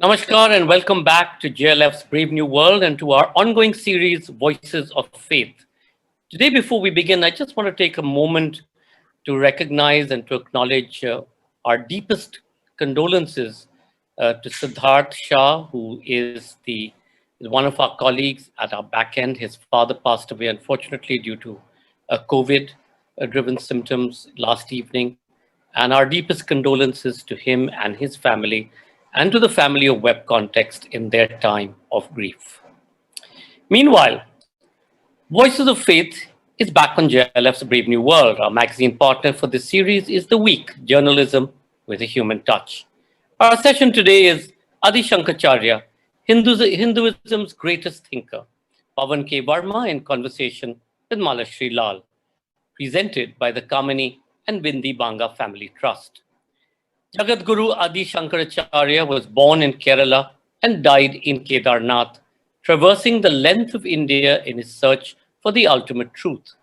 Namaskar and welcome back to JLF's Brave New World and to our ongoing series, Voices of Faith. Today, before we begin, I just want to take a moment to recognize and to acknowledge our deepest condolences to Siddharth Shah, who is one of our colleagues at our back end. His father passed away, unfortunately, due to COVID-driven symptoms last evening. And our deepest condolences to him and his family and to the family of Web Context in their time of grief. Meanwhile, Voices of Faith is back on JLF's Brave New World. Our magazine partner for this series is The Week, Journalism with a Human Touch. Our session today is Adi Shankaracharya, Hinduism's greatest thinker, Pavan K. Varma in conversation with Malashri Lal, presented by the Kamini and Bindi Banga Family Trust. Jagad Guru Adi Shankaracharya was born in Kerala and died in Kedarnath, traversing the length of India in his search for the ultimate truth.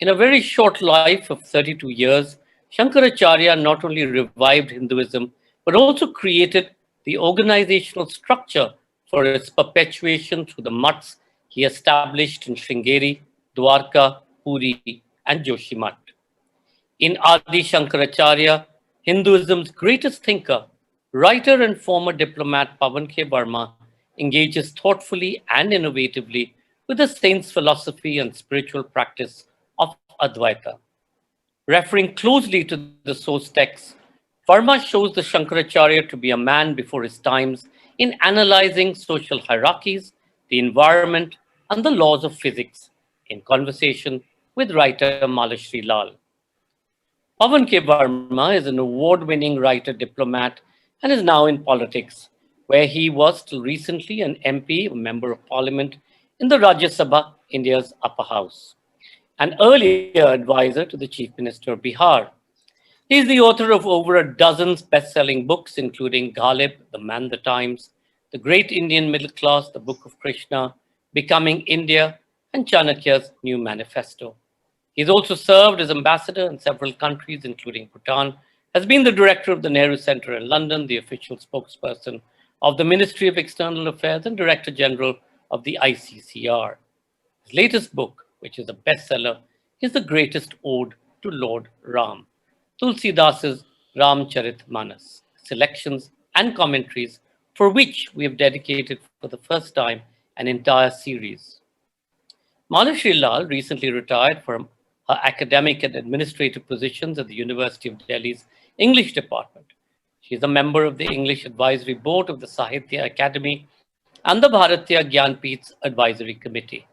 In a very short life of 32 years, Shankaracharya not only revived Hinduism, but also created the organizational structure for its perpetuation through the mathas he established in Sringeri, Dwaraka, Puri and Joshimatha. In Adi Shankaracharya, Hinduism's greatest thinker, writer and former diplomat Pavan K. Varma engages thoughtfully and innovatively with the saint's philosophy and spiritual practice of Advaita. Referring closely to the source text, Varma shows the Shankaracharya to be a man before his times in analyzing social hierarchies, the environment, and the laws of physics in conversation with writer Malashri Lal. Pavan K. Varma is an award-winning writer, diplomat, and is now in politics, where he was till recently an MP, a member of parliament, in the Rajya Sabha, India's upper house, an earlier advisor to the Chief Minister of Bihar. He is the author of over a dozen best-selling books, including Ghalib, The Man, the Times, The Great Indian Middle Class, The Book of Krishna, Becoming India, and Chanakya's New Manifesto. He's also served as ambassador in several countries, including Bhutan, has been the director of the Nehru Center in London, the official spokesperson of the Ministry of External Affairs, and Director General of the ICCR. His latest book, which is a bestseller, is The Greatest Ode to Lord Ram, Tulsidas's Ramcharitmanas, selections and commentaries for which we have dedicated for the first time an entire series. Malashri Lal recently retired from her academic and administrative positions at the University of Delhi's English department. She is a member of the English Advisory Board of the Sahitya Academy and the Bharatiya Gyanpeeth's Advisory Committee.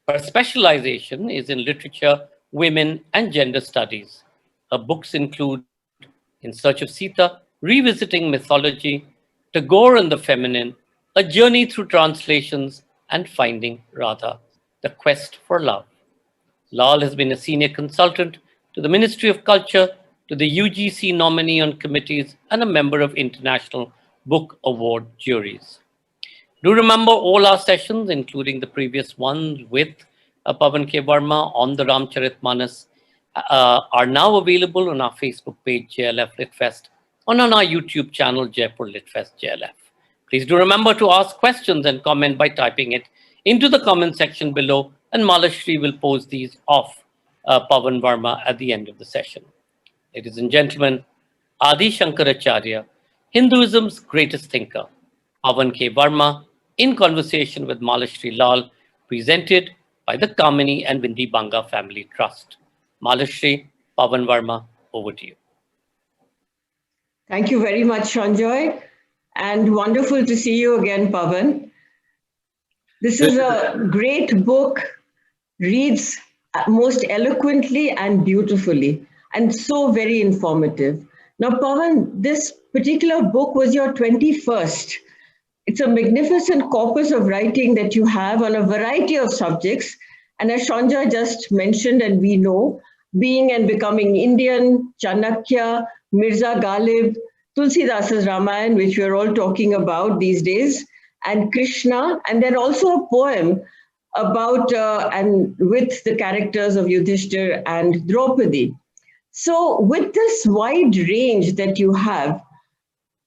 Her specialization is in literature, women, and gender studies. Her books include In Search of Sita, Revisiting Mythology, Tagore and the Feminine, A Journey Through Translations, and Finding Radha, The Quest for Love. Lal has been a senior consultant to the Ministry of Culture, to the UGC nominee on committees, and a member of international book award juries. Do remember all our sessions, including the previous ones with Pavan K. Varma on the Ramcharitmanas, are now available on our Facebook page, JLF Litfest, and on our YouTube channel, Jaipur Litfest JLF. Please do remember to ask questions and comment by typing it into the comment section below, and Malashri will pose these off Pavan Varma at the end of the session. Ladies and gentlemen, Adi Shankaracharya, Hinduism's greatest thinker, Pavan K. Varma, in conversation with Malashri Lal, presented by the Kamini and Bindi Banga Family Trust. Malashri, Pavan Varma, over to you. Thank you very much, Sanjoy, and wonderful to see you again, Pavan. This is a great book, reads most eloquently and beautifully, and so very informative. Now, Pavan, this particular book was your 21st. It's a magnificent corpus of writing that you have on a variety of subjects. And as Sanjoy just mentioned, and we know, Being and Becoming Indian, Chanakya, Mirza Ghalib, Tulsidas's Ramayana, which we're all talking about these days, and Krishna, and then also a poem about and with the characters of Yudhishthir and Draupadi. So with this wide range that you have,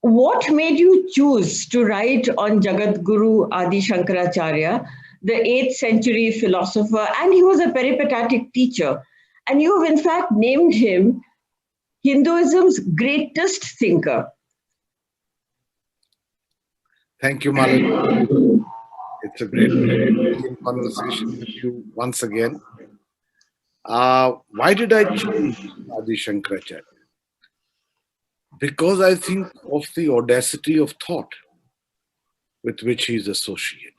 what made you choose to write on Jagad Guru Adi Shankaracharya, the 8th century philosopher, and he was a peripatetic teacher? And you have, in fact, named him Hinduism's greatest thinker. Thank you, Malashri. It's a great pleasure to be in conversation with you once again. Why did I choose Adi Shankaracharya? Because I think of the audacity of thought with which he is associated,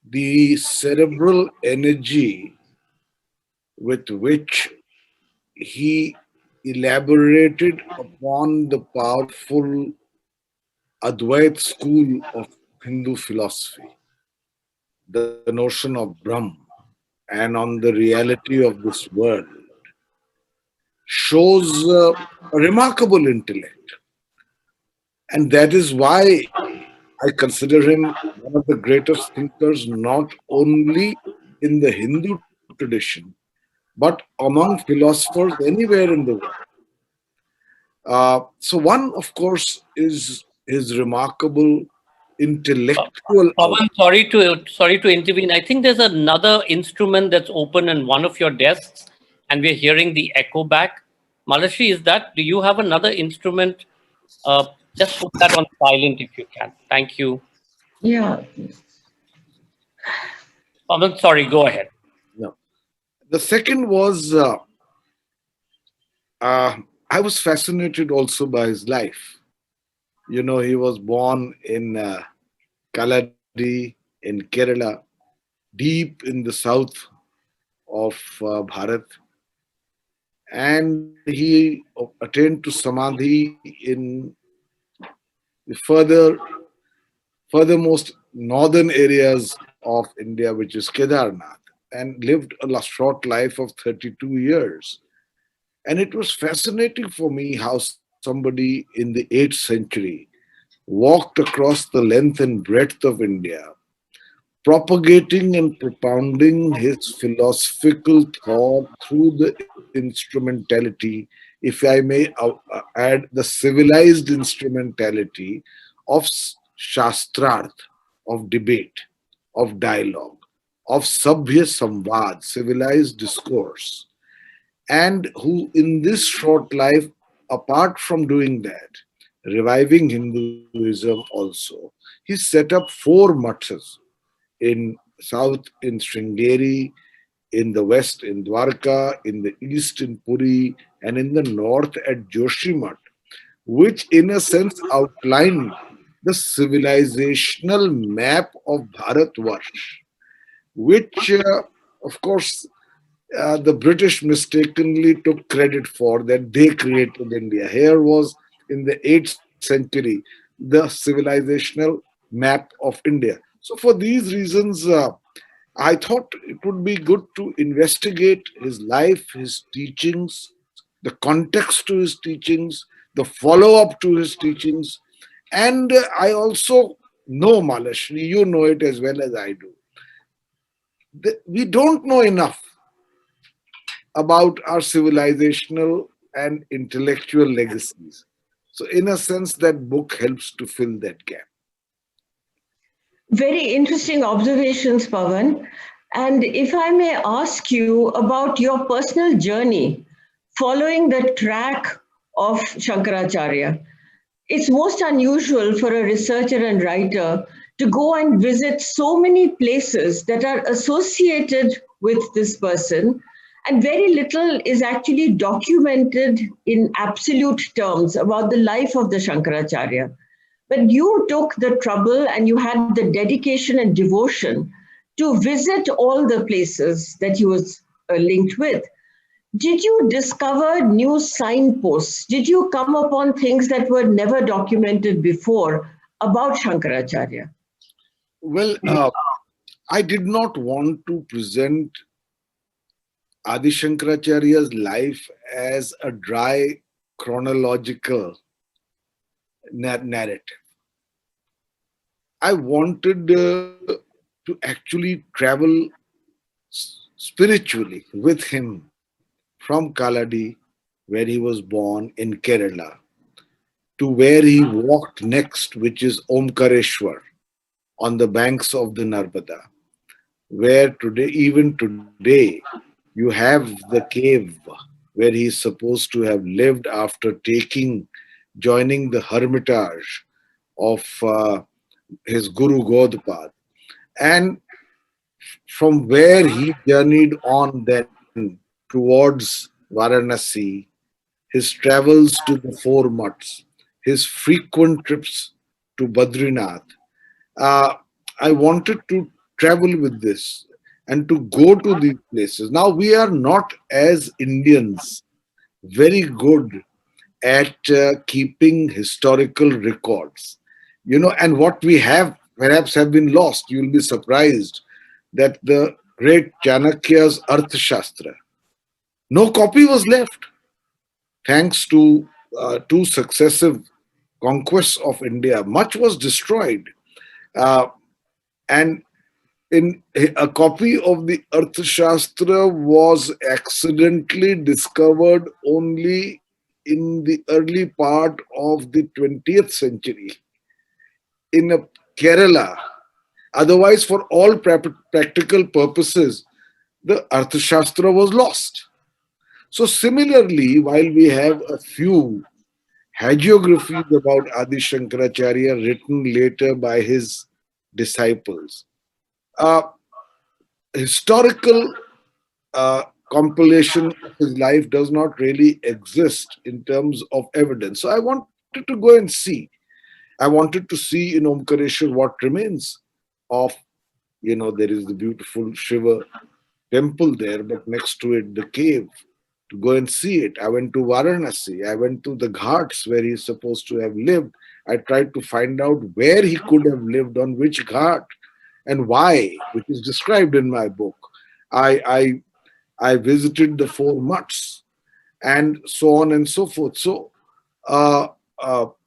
the cerebral energy with which he elaborated upon the powerful Advaita school of Hindu philosophy, the notion of Brahm, and on the reality of this world, shows a remarkable intellect. And that is why I consider him one of the greatest thinkers, not only in the Hindu tradition, but among philosophers anywhere in the world. So, one, of course, is his remarkable intellectual output. Pavan, sorry to intervene. I think there's another instrument that's open in one of your desks, and we're hearing the echo back. Malashri, is that? Do you have another instrument? Just put that on silent if you can. Thank you. Yeah. Pavan, sorry. Go ahead. No. The second was uh, I was fascinated also by his life. You know, he was born in Kaladi in Kerala, deep in the south of Bharat, and he attained to Samadhi in the furthermost northern areas of India, which is Kedarnath, and lived a short life of 32 years. And it was fascinating for me how somebody in the 8th century walked across the length and breadth of India, propagating and propounding his philosophical thought through the instrumentality, if I may add the civilized instrumentality of shastrarth, of debate, of dialogue, of sabhya samvad, civilized discourse, and who in this short life, apart from doing that, reviving Hinduism also, he set up 4 mathas in south in Sringeri, in the west in Dwaraka, in the east in Puri, and in the north at Joshimatha, which in a sense outlined the civilizational map of Bharatvarsh, which, of course, the British mistakenly took credit for that they created India. Here was in the 8th century the civilizational map of India. So, for these reasons, I thought it would be good to investigate his life, his teachings, the context to his teachings, the follow up to his teachings. And I also know, Malashri, you know it as well as I do. We don't know enough about our civilizational and intellectual legacies. So, in a sense, that book helps to fill that gap. Very interesting observations, Pavan. And if I may ask you about your personal journey following the track of Shankaracharya, it's most unusual for a researcher and writer to go and visit so many places that are associated with this person, and very little is actually documented in absolute terms about the life of the Shankaracharya. But you took the trouble and you had the dedication and devotion to visit all the places that he was linked with. Did you discover new signposts? Did you come upon things that were never documented before about Shankaracharya? Well, I did not want to present Adi Shankaracharya's life as a dry chronological narrative. I wanted to actually travel spiritually with him from Kaladi, where he was born in Kerala, to where he walked next, which is Omkareshwar on the banks of the Narmada, where today, even today, you have the cave where he is supposed to have lived after joining the hermitage of his Guru Godpad. And from where he journeyed on then towards Varanasi, his travels to the four mutts, his frequent trips to Badrinath. Uh, I wanted to travel with this and to go to these places. Now, we are not, as Indians, very good at keeping historical records. And what we have perhaps have been lost. You'll be surprised that the great Chanakya's Arthashastra, no copy was left, thanks to two successive conquests of India. Much was destroyed. Uh, and in a copy of the Arthashastra was accidentally discovered only in the early part of the 20th century in Kerala. Otherwise, for all practical purposes, the Arthashastra was lost. So similarly, while we have a few hagiographies about Adi Shankaracharya written later by his disciples, uh, historical compilation of his life does not really exist in terms of evidence. So I wanted to go and see. I wanted to see in Omkareshwar what remains of, there is the beautiful Shiva temple there, but next to it, the cave, to go and see it. I went to Varanasi. I went to the Ghats where he's supposed to have lived. I tried to find out where he could have lived, on which Ghat, and why, which is described in my book. I visited the four mutts and so on and so forth. So, uh,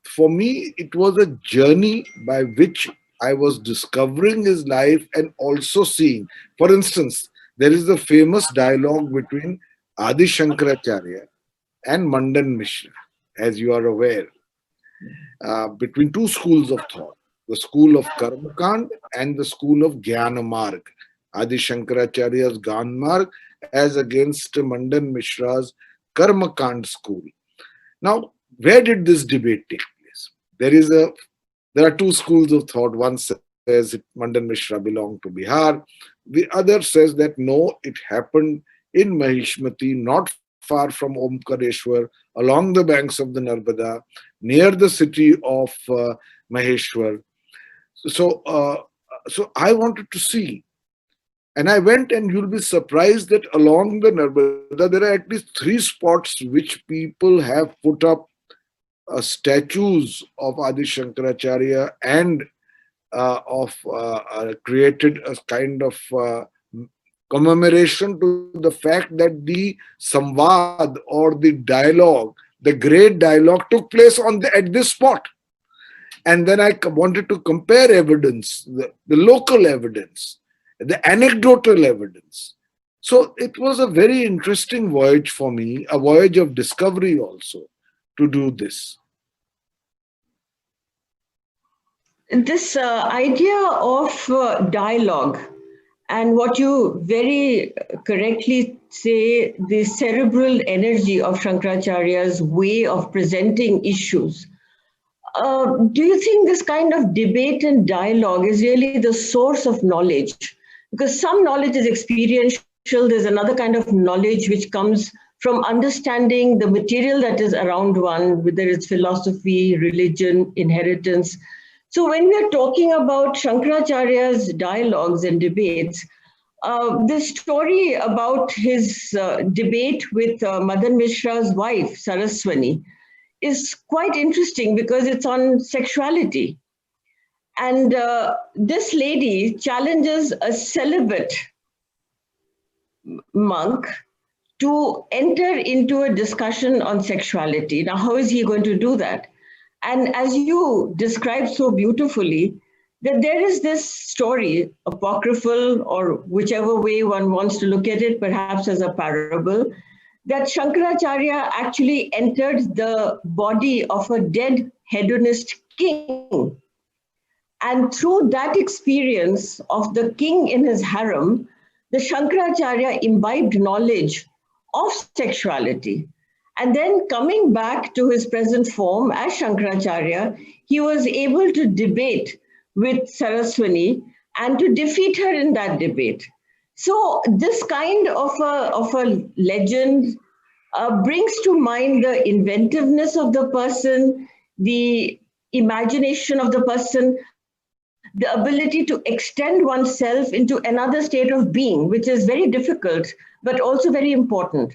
for me, it was a journey by which I was discovering his life and also seeing. For instance, there is the famous dialogue between Adi Shankaracharya and Mandan Mishra, as you are aware, between two schools of thought, the school of Karmakand and the school of Jnana Marg. Adi Shankaracharya's Gyan Marg as against Mandan Mishra's Karmakand school. Now, where did this debate take place? There are two schools of thought. One says Mandan Mishra belonged to Bihar. The other says that no, it happened in Mahishmati, not far from Omkareshwar, along the banks of the Narmada, near the city of Maheshwar. So, so I wanted to see. And I went, and you'll be surprised that along the Narmada, there are at least three spots which people have put up statues of Adi Shankaracharya and of created a kind of commemoration to the fact that the samvad or the dialogue, the great dialogue, took place at this spot. And then I wanted to compare evidence, the local evidence, the anecdotal evidence. So it was a very interesting voyage for me, a voyage of discovery also, to do this. This idea of dialogue and what you very correctly say, the cerebral energy of Shankaracharya's way of presenting issues. Do you think this kind of debate and dialogue is really the source of knowledge? Because some knowledge is experiential, there's another kind of knowledge which comes from understanding the material that is around one, whether it's philosophy, religion, inheritance. So when we are talking about Shankaracharya's dialogues and debates, this story about his debate with Madan Mishra's wife, Saraswani, is quite interesting because it's on sexuality. And this lady challenges a celibate monk to enter into a discussion on sexuality. Now, how is he going to do that? And as you described so beautifully, that there is this story, apocryphal or whichever way one wants to look at it, perhaps as a parable, that Shankaracharya actually entered the body of a dead hedonist king. And through that experience of the king in his harem, the Shankaracharya imbibed knowledge of sexuality. And then coming back to his present form as Shankaracharya, he was able to debate with Saraswati and to defeat her in that debate. So this kind of a legend brings to mind the inventiveness of the person, the imagination of the person, the ability to extend oneself into another state of being, which is very difficult, but also very important.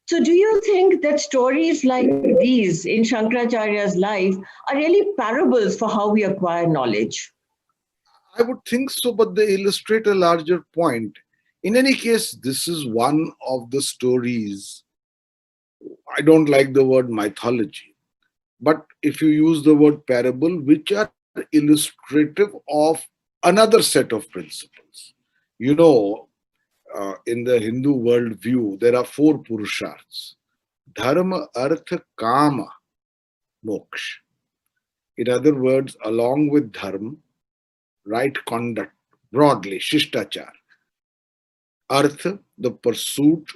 So, do you think that stories like these in Shankaracharya's life are really parables for how we acquire knowledge? I would think so, but they illustrate a larger point. In any case, this is one of the stories. I don't like the word mythology, but if you use the word parable, which are illustrative of another set of principles. You know, in the Hindu worldview, there are four purusharths: dharma, artha, kama, moksha. In other words, along with dharma, right conduct, broadly, shishtachar. Artha, the pursuit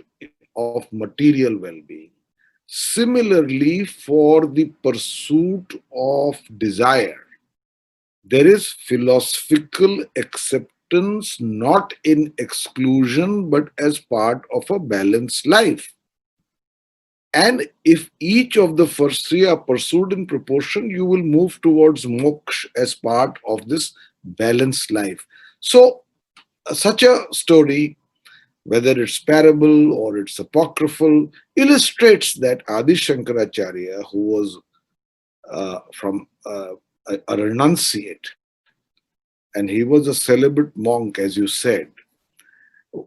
of material well being. Similarly, for the pursuit of desire, there is philosophical acceptance not in exclusion but as part of a balanced life. And if each of the first three are pursued in proportion, you will move towards moksha as part of this balanced life. So, such a story, whether it's parable or it's apocryphal, illustrates that Adi Shankaracharya, who was from a renunciate, and he was a celibate monk, as you said.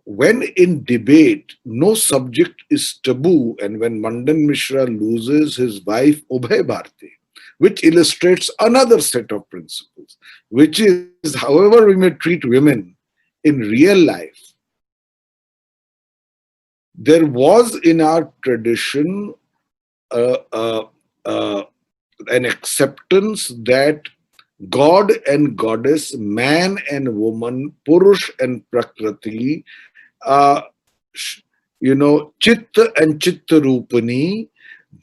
When in debate, no subject is taboo, and when Mandan Mishra loses his wife Ubhay Bharti, which illustrates another set of principles, which is however we may treat women in real life, there was in our tradition uh, uh, uh, an acceptance that God and goddess, man and woman, Purush and Prakriti, uh, Chitta and Chitta Rupani,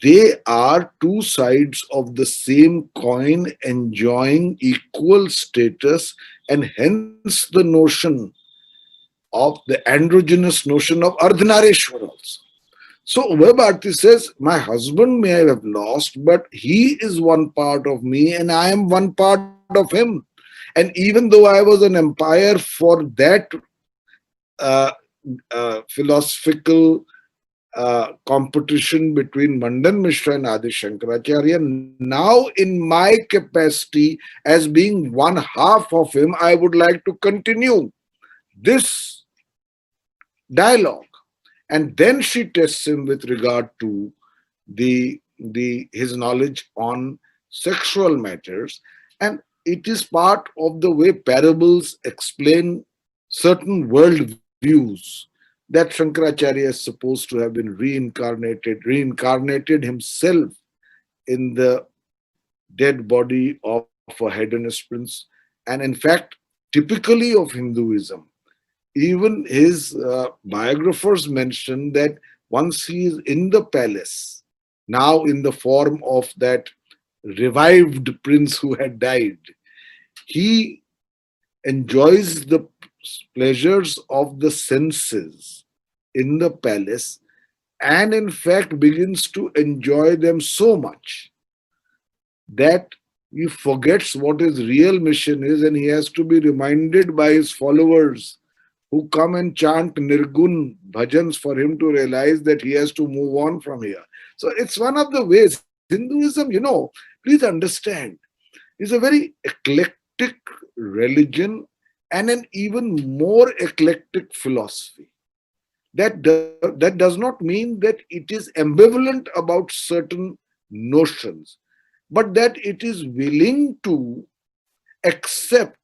they are two sides of the same coin enjoying equal status, and hence the notion of the androgynous notion of Ardhanareshwar also. So Ubhay says, my husband may I have lost, but he is one part of me and I am one part of him. And even though I was an empire for that uh, philosophical competition between Mandan Mishra and Adi Shankaracharya, now in my capacity as being one half of him, I would like to continue this dialogue. And then she tests him with regard to his knowledge on sexual matters, and it is part of the way parables explain certain worldviews that Shankaracharya is supposed to have been reincarnated himself in the dead body of a hedonist prince. And in fact, typically of Hinduism, even his biographers mention that once he is in the palace, now in the form of that revived prince who had died, he enjoys the pleasures of the senses in the palace, and in fact begins to enjoy them so much that he forgets what his real mission is, and he has to be reminded by his followers who come and chant Nirgun bhajans for him to realize that he has to move on from here. So it's one of the ways. Hinduism, please understand, is a very eclectic religion and an even more eclectic philosophy. That does not mean that it is ambivalent about certain notions, but that it is willing to accept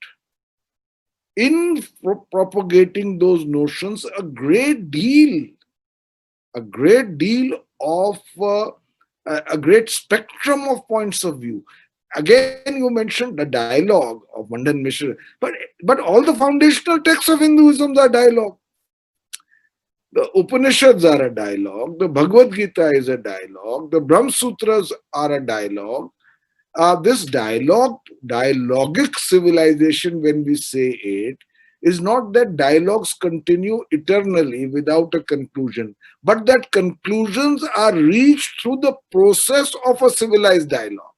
in propagating those notions a a great deal of a great spectrum of points of view. Again, you mentioned the dialogue of Mandan Mishra, but all the foundational texts of Hinduism are dialogue. The Upanishads are a dialogue, the Bhagavad Gita is a dialogue, the Brahma Sutras are a dialogue. This dialogic civilization, when we say it, is not that dialogues continue eternally without a conclusion, but that conclusions are reached through the process of a civilized dialogue.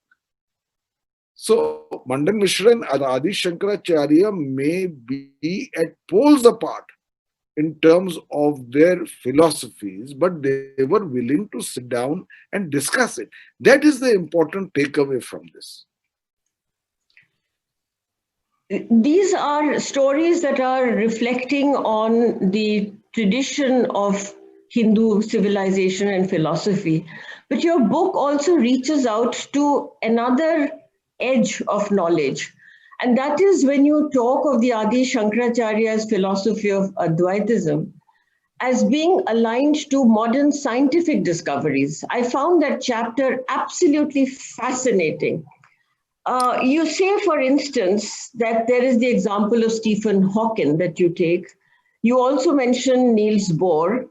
So, Mandan Mishra and Adi Shankaracharya may be at poles apart in terms of their philosophies, but they were willing to sit down and discuss it. That is the important takeaway from this. These are stories that are reflecting on the tradition of Hindu civilization and philosophy. But your book also reaches out to another edge of knowledge. And that is when you talk of the Adi Shankaracharya's philosophy of Advaitism as being aligned to modern scientific discoveries. I found that chapter absolutely fascinating. You say, for instance, that there is the example of Stephen Hawking that you take. You also mention Niels Bohr,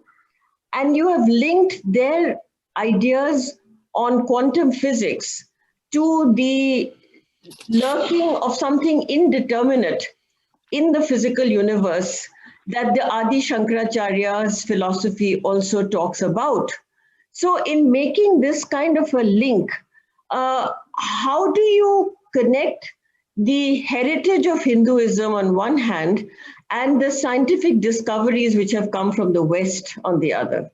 and you have linked their ideas on quantum physics to the lurking of something indeterminate in the physical universe that the Adi Shankaracharya's philosophy also talks about. So, in making this kind of a link, how do you connect the heritage of Hinduism on one hand and the scientific discoveries which have come from the West on the other?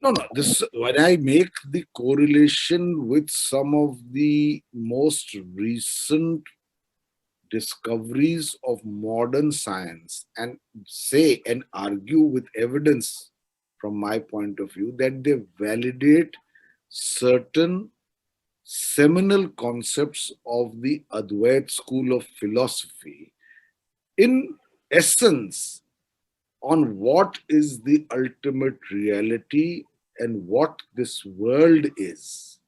No, this when I make the correlation with some of the most recent discoveries of modern science and say and argue with evidence from my point of view that they validate certain seminal concepts of the Advaita school of philosophy, in essence, on what is the ultimate reality and what this world is.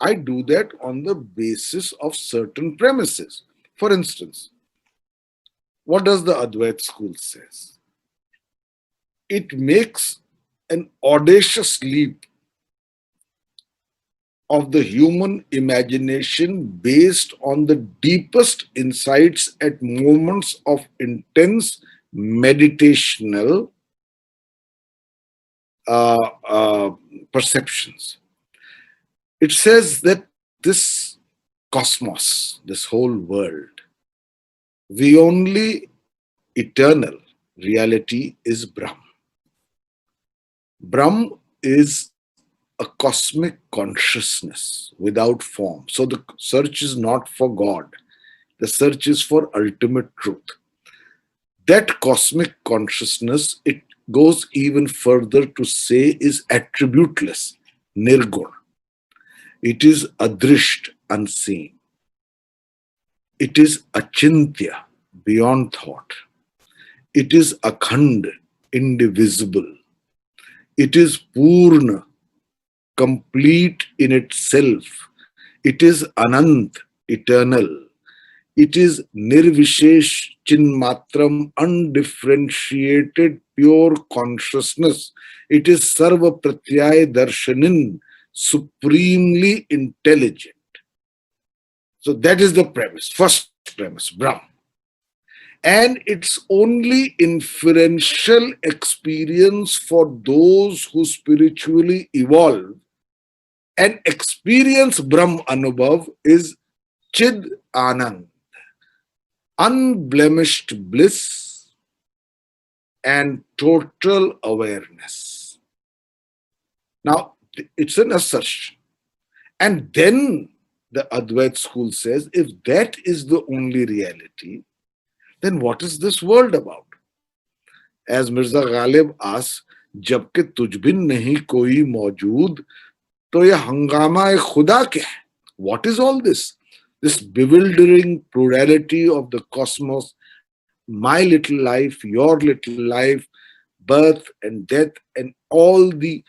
I do that on the basis of certain premises. For instance, what does the Advaita school says? It makes an audacious leap of the human imagination based on the deepest insights at moments of intense meditational perceptions. It says that this cosmos, this whole world, the only eternal reality is Brahm. Brahm is a cosmic consciousness without form. So the search is not for God. The search is for ultimate truth. That cosmic consciousness, it goes even further to say, is attributeless, nirgun. It is adrisht, unseen. It is achintya, beyond thought. It is akhand, indivisible. It is purna, complete in itself. It is anant, eternal. It is nirvishesh chinmatram, undifferentiated, pure consciousness. It is sarva pratyaya darshanin, supremely intelligent. So that is the premise, first premise, Brahm. And it's only inferential experience for those who spiritually evolve and experience Brahm Anubhav is Chid Anand, unblemished bliss and total awareness. Now, it's an assertion. And then the Advaita school says, if that is the only reality, then what is this world about? As Mirza Ghalib asks, जबकि तुझ बिन नहीं कोई मौजूद तो ये हंगामा खुदा क्या है? What is all this? This bewildering plurality of the cosmos, my little life, your little life, birth and death and all the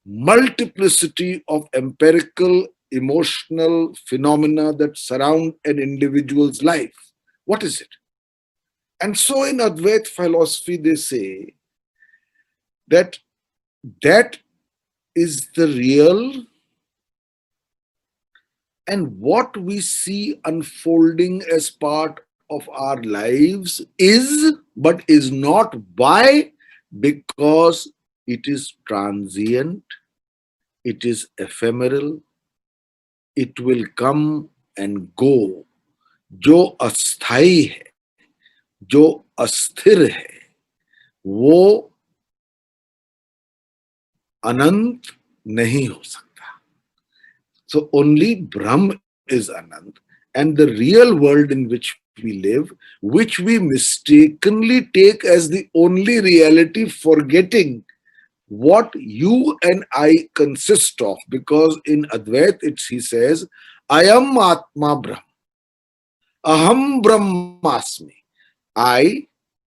multiplicity of empirical emotional phenomena that surround an individual's life. What is it? And so in Advaita philosophy, they say that that is the real, and what we see unfolding as part of our lives is, but is not. Why? Because it is transient, it is ephemeral, it will come and go. जो अस्थाई है, जो अस्थिर है, वो अनंत नहीं हो सकता. So only Brahm is Anand, and the real world in which we live, which we mistakenly take as the only reality, forgetting what you and I consist of. Because in Advaita, he says, I am Atma Brahm, Aham Brahmasmi. I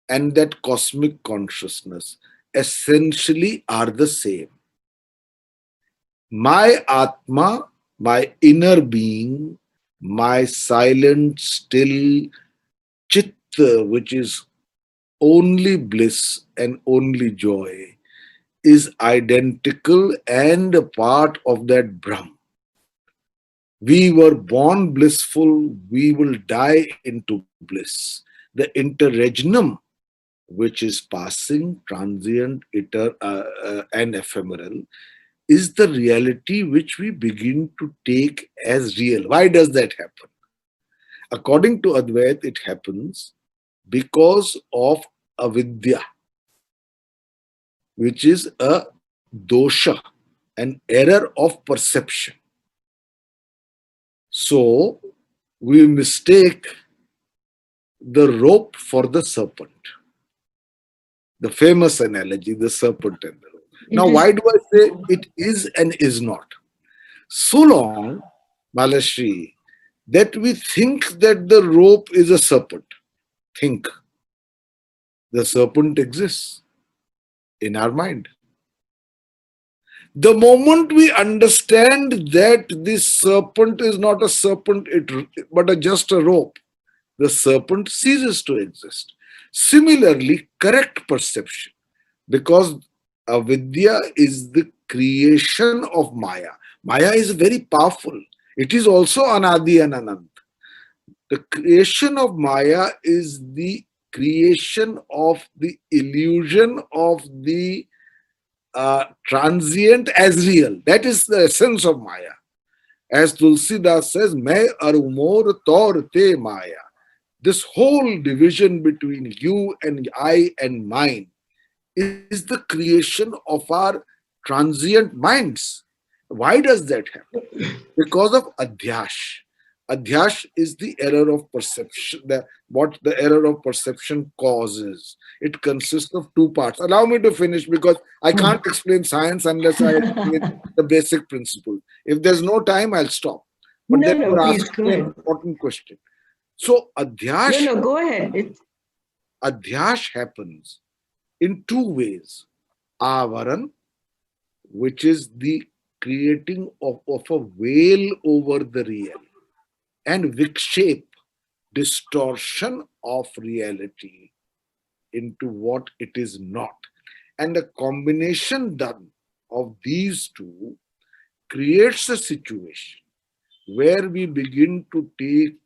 and that cosmic consciousness essentially are the same. My Atma, my inner being, my silent, still Chitta, which is only bliss and only joy, is identical and a part of that Brahm. We were born blissful, we will die into bliss. The interregnum, which is passing, transient, and ephemeral, is the reality which we begin to take as real. Why does that happen? According to Advaita, it happens because of avidya, which is a dosha, an error of perception. So we mistake the rope for the serpent. The famous analogy, the serpent and the rope. Now, why do I say it is and is not? So long, Malashri, that we think that the rope is a serpent. Think. The serpent exists in our mind. The moment we understand that this serpent is not a serpent, but just a rope, the serpent ceases to exist. Similarly, correct perception, because avidya is the creation of Maya. Maya is very powerful. It is also Anadi and Anant. The creation of Maya is the creation of the illusion of the transient as real. That is the essence of Maya. As Tulsidas says, Main arumor tor te Maya. This whole division between you and I and mine is the creation of our transient minds. Why does that happen? Because of adhyash. Adhyash is the error of perception, what the error of perception causes. It consists of two parts. Allow me to finish, because I can't explain science unless I explain the basic principle. If there's no time, I'll stop. But No, then no, you're please asking go me an ahead. important question. So adhyash, No, go ahead. adhyash happens in two ways. Avaran, which is the creating of a veil over the real, and vikshep, distortion of reality into what it is not. And a combination done of these two creates a situation where we begin to take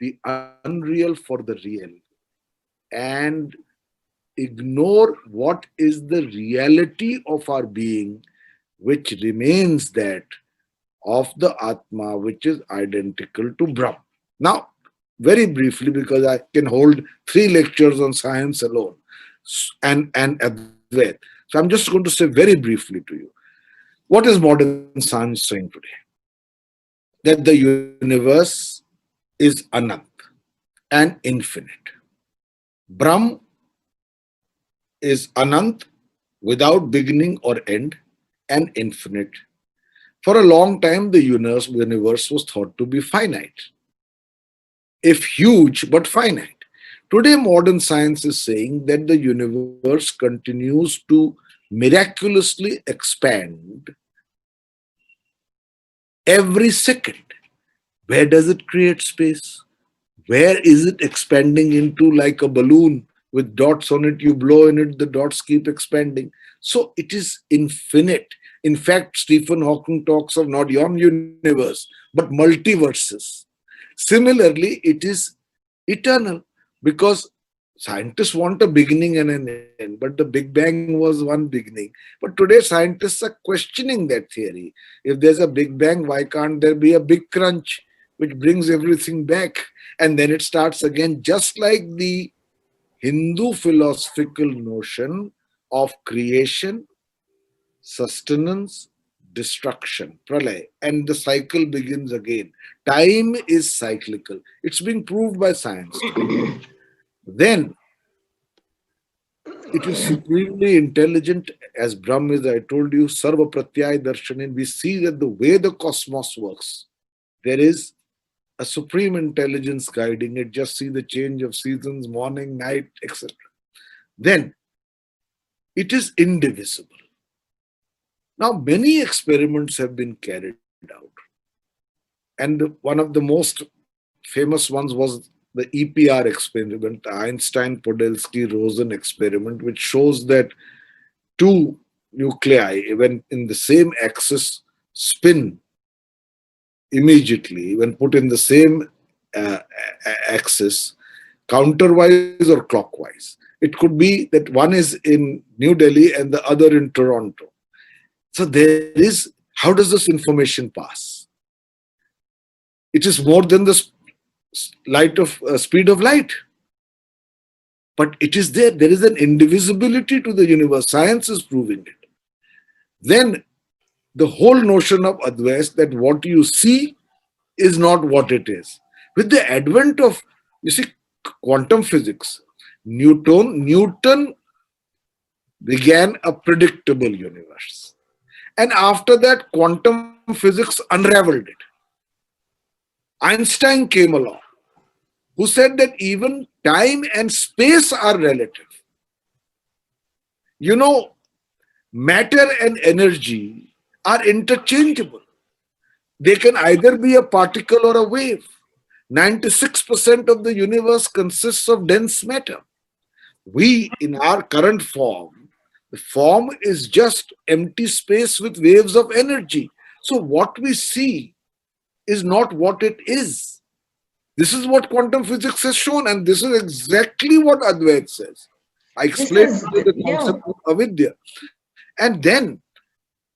the unreal for the real and ignore what is the reality of our being, which remains that of the Atma, which is identical to Brahm. Now, very briefly, because I can hold 3 lectures on science alone and Advaita. So I'm just going to say very briefly to you, what is modern science saying today? That the universe is Anant and infinite. Brahm is Anant without beginning or end and infinite. For a long time, the universe was thought to be finite, if huge but finite. Today, modern science is saying that the universe continues to miraculously expand every second. Where does it create space? Where is it expanding into like a balloon with dots on it? You blow in it, the dots keep expanding. So it is infinite. In fact, Stephen Hawking talks of not one universe, but multiverses. Similarly, it is eternal because scientists want a beginning and an end, but the Big Bang was one beginning. But today, scientists are questioning that theory. If there's a Big Bang, why can't there be a big crunch, which brings everything back? And then it starts again, just like the Hindu philosophical notion of creation, sustenance, destruction, pralay, and the cycle begins again. Time is cyclical. It's being proved by science today. Then it is supremely intelligent, as Brahm is, I told you, Sarva Pratyay Darshanin. We see that the way the cosmos works, there is a supreme intelligence guiding it. Just see the change of seasons, morning, night, etc. Then it is indivisible. Now, many experiments have been carried out. And one of the most famous ones was the EPR experiment, the Einstein-Podolsky-Rosen experiment, which shows that two nuclei, when in the same axis, spin immediately when put in the same axis, counterwise or clockwise. It could be that one is in New Delhi and the other in Toronto. So there is, how does this information pass? It is more than the speed of light. But it is there. There is an indivisibility to the universe. Science is proving it. Then the whole notion of Advaita, that what you see is not what it is. With the advent of, you see, quantum physics, Newton began a predictable universe. And after that, quantum physics unraveled it. Einstein came along, who said that even time and space are relative. You know, matter and energy are interchangeable. They can either be a particle or a wave. 96% of the universe consists of dense matter. We, in our current form, the form is just empty space with waves of energy. So what we see is not what it is. This is what quantum physics has shown, and this is exactly what Advaita says. I explained the concept of avidya. And then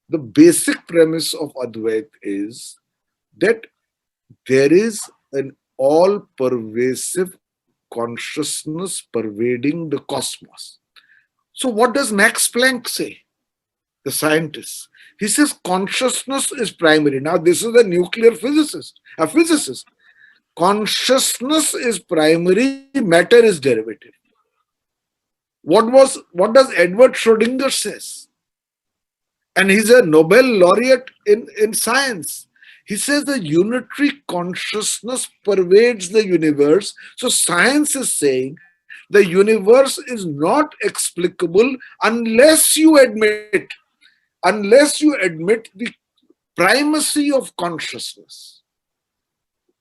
the basic premise of Advaita is that there is an all-pervasive consciousness pervading the cosmos. So what does Max Planck say, the scientist? He says consciousness is primary. Now this is a nuclear physicist, a physicist. Consciousness is primary, matter is derivative. What does Edward Schrödinger says? And he's a Nobel laureate in science. He says the unitary consciousness pervades the universe. So science is saying the universe is not explicable unless you admit the primacy of consciousness,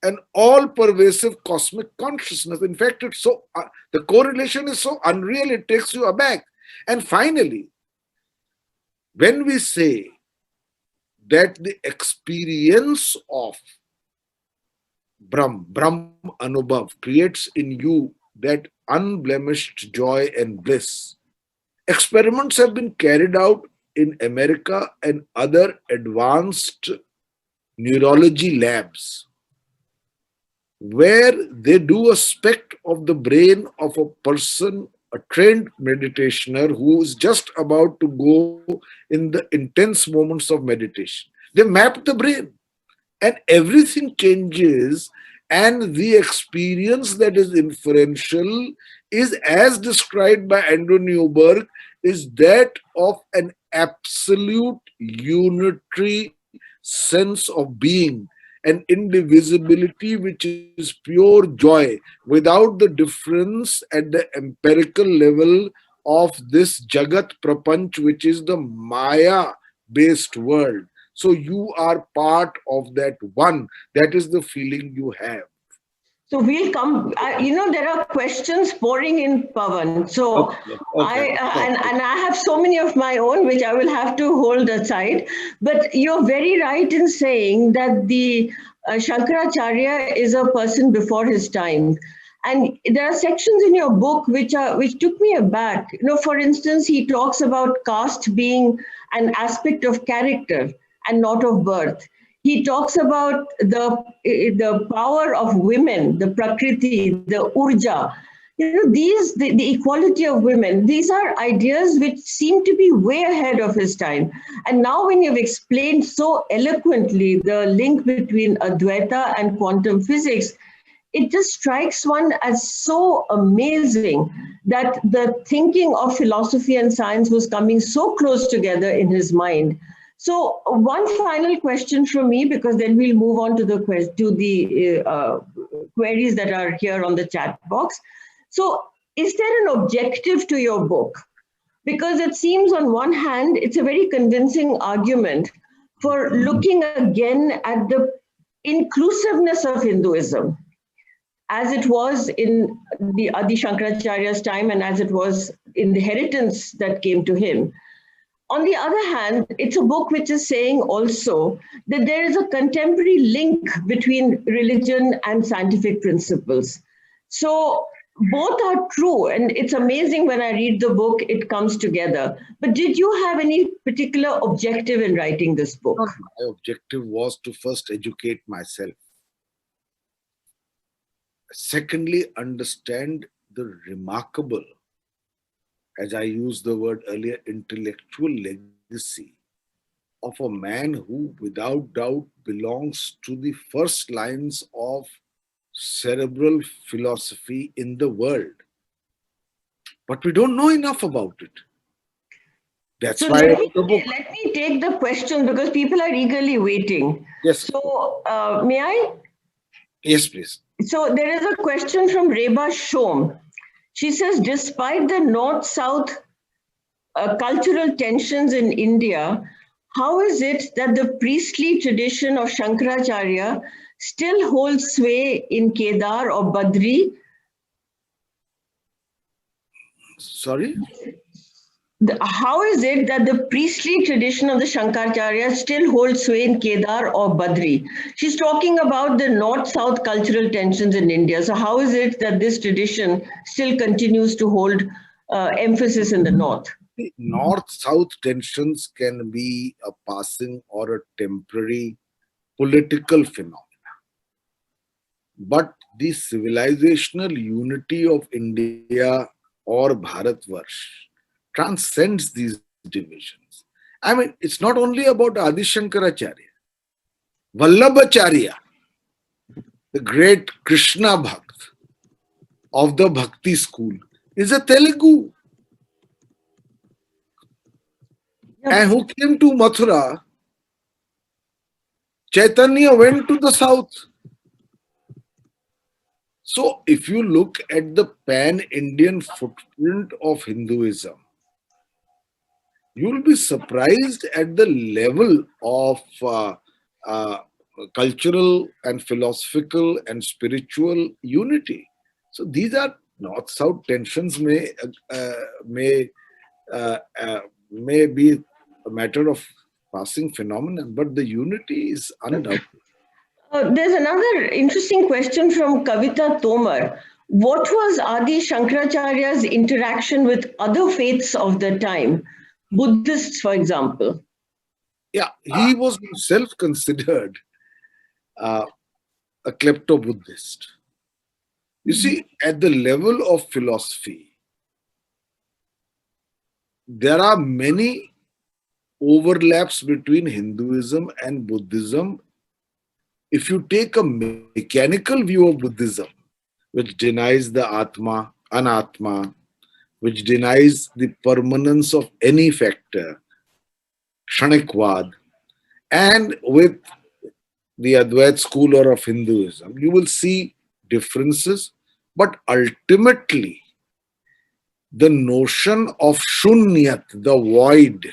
an all-pervasive cosmic consciousness. In fact, it's so the correlation is so unreal, it takes you aback. And finally, when we say that the experience of Brahm Anubhav, creates in you that unblemished joy and bliss, experiments have been carried out in America and other advanced neurology labs, where they do a speck of the brain of a person, a trained meditationer who is just about to go in the intense moments of meditation. They map the brain and everything changes, and the experience that is inferential is, as described by Andrew Newberg, is that of an absolute unitary sense of being. an indivisibility which is pure joy without the difference at the empirical level of this Jagat Prapanch, which is the Maya based world. So you are part of that one. That is the feeling you have. So we'll come. There are questions pouring in, Pavan. So Okay, I okay. and I have so many of my own, which I will have to hold aside. But you're very right in saying that the Shankaracharya is a person before his time, and there are sections in your book which took me aback. For instance, he talks about caste being an aspect of character and not of birth. He talks about the power of women, the prakriti, the urja. The equality of women. These are ideas which seem to be way ahead of his time. And now, when you've explained so eloquently the link between Advaita and quantum physics, it just strikes one as so amazing that the thinking of philosophy and science was coming so close together in his mind. So, one final question from me, because then we'll move on to the queries that are here on the chat box. So, is there an objective to your book? Because it seems, on one hand, it's a very convincing argument for looking again at the inclusiveness of Hinduism as it was in the Adi Shankaracharya's time and as it was in the inheritance that came to him. On the other hand, it's a book which is saying also that there is a contemporary link between religion and scientific principles. So both are true, and it's amazing when I read the book, it comes together. But did you have any particular objective in writing this book? My objective was to first educate myself. Secondly, understand the remarkable, as I used the word earlier, intellectual legacy of a man who, without doubt, belongs to the first lines of cerebral philosophy in the world. But we don't know enough about it. That's So why I wrote the book. let me take the question because people are eagerly waiting. Yes. So may I? Yes, please. So there is a question from Reba Shom. She says, despite the North-South cultural tensions in India, how is it that the priestly tradition of Shankaracharya still holds sway in Kedar or Badri? Sorry? How is it that the priestly tradition of the Shankaracharya still holds sway in Kedar or Badri? She's talking about the North-South cultural tensions in India. So how is it that this tradition still continues to hold emphasis in the North? North-South tensions can be a passing or a temporary political phenomenon. But the civilizational unity of India or Bharatvarsh transcends these divisions. I mean, it's not only about Adi Shankaracharya. Vallabhacharya, the great Krishna Bhakt of the Bhakti school, is a Telugu. And who came to Mathura? Chaitanya went to the south. So, if you look at the pan-Indian footprint of Hinduism, you will be surprised at the level of uh, cultural and philosophical and spiritual unity. So, these are north-south tensions may uh, uh, may be a matter of passing phenomenon, but the unity is undoubted. There's another interesting question from Kavita Tomar. What was Adi Shankaracharya's interaction with other faiths of the time? Buddhists, for example. Yeah, he was himself considered uh, a klepto-Buddhist. You see, at the level of philosophy, there are many overlaps between Hinduism and Buddhism. If you take a mechanical view of Buddhism, which denies the Atma, Anatma, which denies the permanence of any factor, Kshanikvad, and with the Advaita school or of Hinduism, you will see differences, but ultimately the notion of shunyat, the void,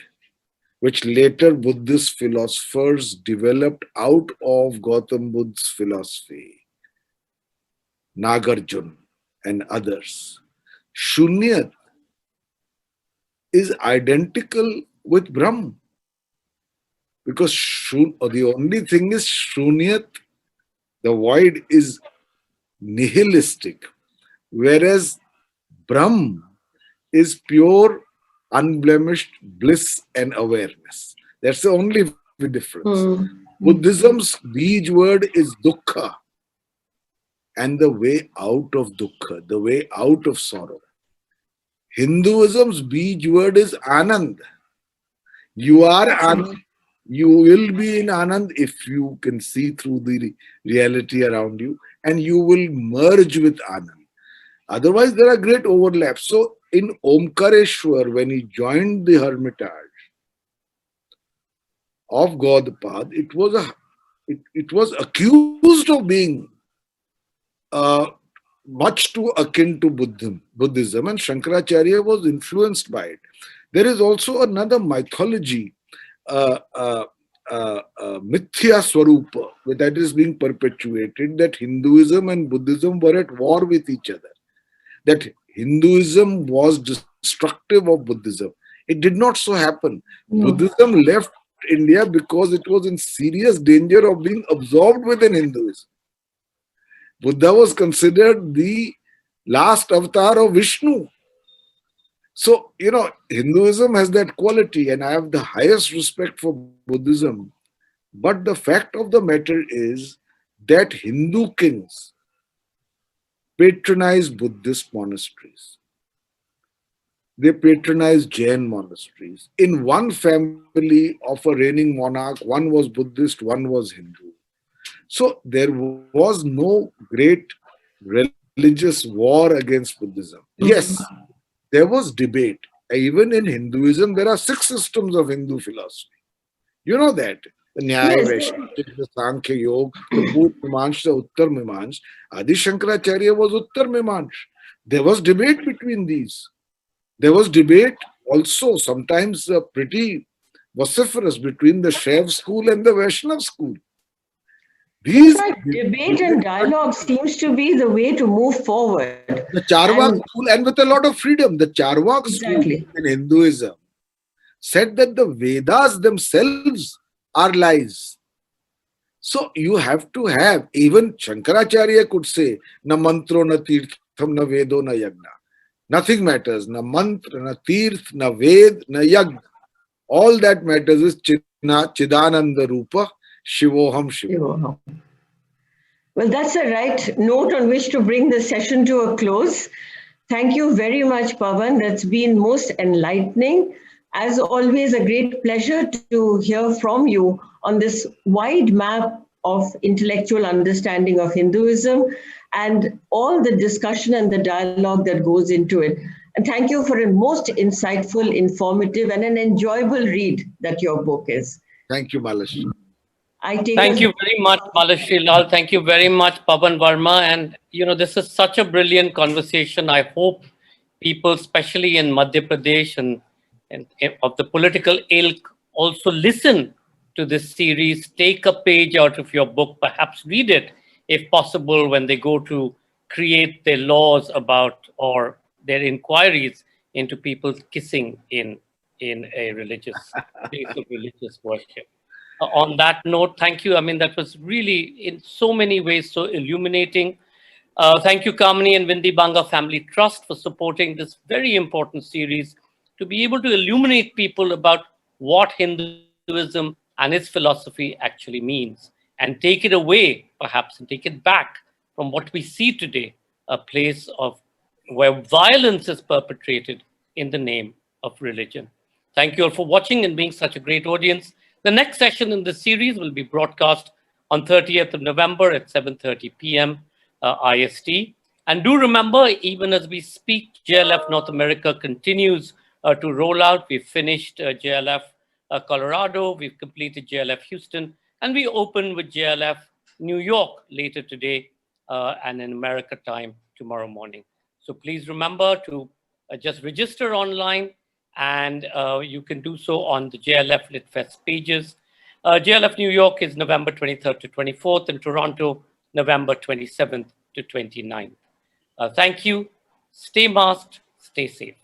which later Buddhist philosophers developed out of Gautam Buddha's philosophy, Nagarjuna and others. Shunyat is identical with Brahm because the only thing is Shunyat, the void is nihilistic, whereas Brahm is pure, unblemished bliss and awareness. That's the only difference. Buddhism's beej word is dukkha, and the way out of dukkha, the way out of sorrow. Hinduism's beej word is anand. You are anand. You will be in anand if you can see through the reality around you, and you will merge with anand. Otherwise, there are great overlaps. So, in Omkareshwar, when he joined the hermitage of Gaudapad, it was accused of being uh, much too akin to Buddhism, and Shankaracharya was influenced by it. There is also another mythology, Mithya Swarupa, that is being perpetuated, that Hinduism and Buddhism were at war with each other, that Hinduism was destructive of Buddhism. It did not so happen. Buddhism left India because it was in serious danger of being absorbed within Hinduism. Buddha was considered the last avatar of Vishnu. So, Hinduism has that quality, and I have the highest respect for Buddhism. But the fact of the matter is that Hindu kings patronize Buddhist monasteries. They patronize Jain monasteries. In one family of a reigning monarch, one was Buddhist, one was Hindu. So there was no great religious war against Buddhism. Yes, there was debate. Even in Hinduism, there are 6 systems of Hindu philosophy. You know that. The Nyaya, Vaisheshik, the Sankhya Yoga, the Purva Mimansa, the Uttar Mimansa. Adi Shankaracharya was Uttar Mimansa. There was debate between these. There was debate also, sometimes pretty vociferous, between the Shaiv school and the Vaishnav school. In fact, debate and dialogue seems to be the way to move forward. The Charvak school, and with a lot of freedom, the Charvak school in Hinduism said that the Vedas themselves are lies. So you have to have, even Shankaracharya could say, na mantro na tirtham na vedo na yagna. Nothing matters, na mantra, na tirth, na ved, na yagna. All that matters is Chidananda Rupa, Shivoham Shivoham. Well, that's the right note on which to bring the session to a close. Thank you very much, Pavan. That's been most enlightening. As always, a great pleasure to hear from you on this wide map of intellectual understanding of Hinduism and all the discussion and the dialogue that goes into it. And thank you for a most insightful, informative, and an enjoyable read that your book is. Thank you, Malashri. Thank you very much, Malashri Lal. Thank you very much, Pavan Varma. And, this is such a brilliant conversation. I hope people, especially in Madhya Pradesh and of the political ilk, also listen to this series, take a page out of your book, perhaps read it, if possible, when they go to create their laws about or their inquiries into people kissing in a religious place of religious worship. On that note, thank you. I mean, that was really in so many ways so illuminating. Thank you, Kamini and Vindi Banga Family Trust, for supporting this very important series to be able to illuminate people about what Hinduism and its philosophy actually means and take it away, perhaps, and take it back from what we see today, a place of where violence is perpetrated in the name of religion. Thank you all for watching and being such a great audience. The next session in this series will be broadcast on 30th of November at 7:30 p.m. IST. And do remember, even as we speak, JLF North America continues to roll out. We've finished JLF Colorado, we've completed JLF Houston, And we open with JLF New York later today and in America time tomorrow morning. So please remember to just register online, and you can do so on the JLF LitFest pages. JLF New York is November 23rd to 24th, and Toronto, November 27th to 29th. Thank you. Stay masked, stay safe.